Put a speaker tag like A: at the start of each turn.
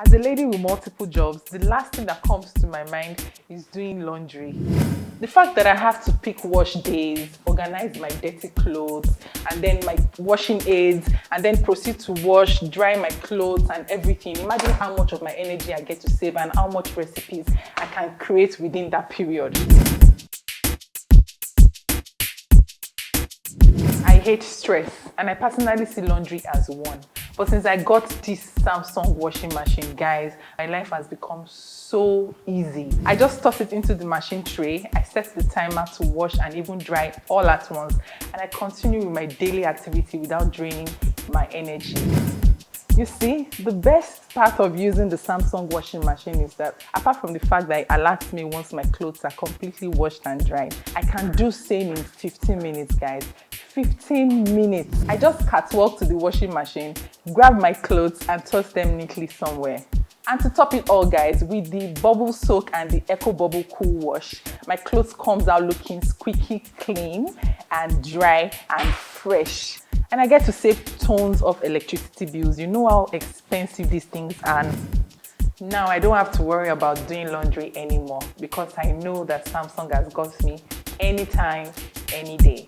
A: As a lady with multiple jobs, the last thing that comes to my mind is doing laundry. The fact that I have to pick wash days, organize my dirty clothes, and then my washing aids, and then proceed to wash, dry my clothes and everything. Imagine how much of my energy I get to save and how much recipes I can create within that period. I hate stress, and I personally see laundry as one. But since I got this Samsung washing machine, guys, my life has become so easy. I just toss it into the machine tray, I set the timer to wash and even dry all at once, and I continue with my daily activity without draining my energy. You see, the best part of using the Samsung washing machine is that apart from the fact that it alerts me once my clothes are completely washed and dried, I can do same in 15 minutes, guys. 15 minutes. I just catwalk to the washing machine, grab my clothes and toss them neatly somewhere. And to top it all, guys, with the bubble soak and the Eco Bubble Cool Wash, my clothes comes out looking squeaky clean and dry and fresh. And I get to save tons of electricity bills. You know how expensive these things are. Now I don't have to worry about doing laundry anymore because I know that Samsung has got me anytime, any day.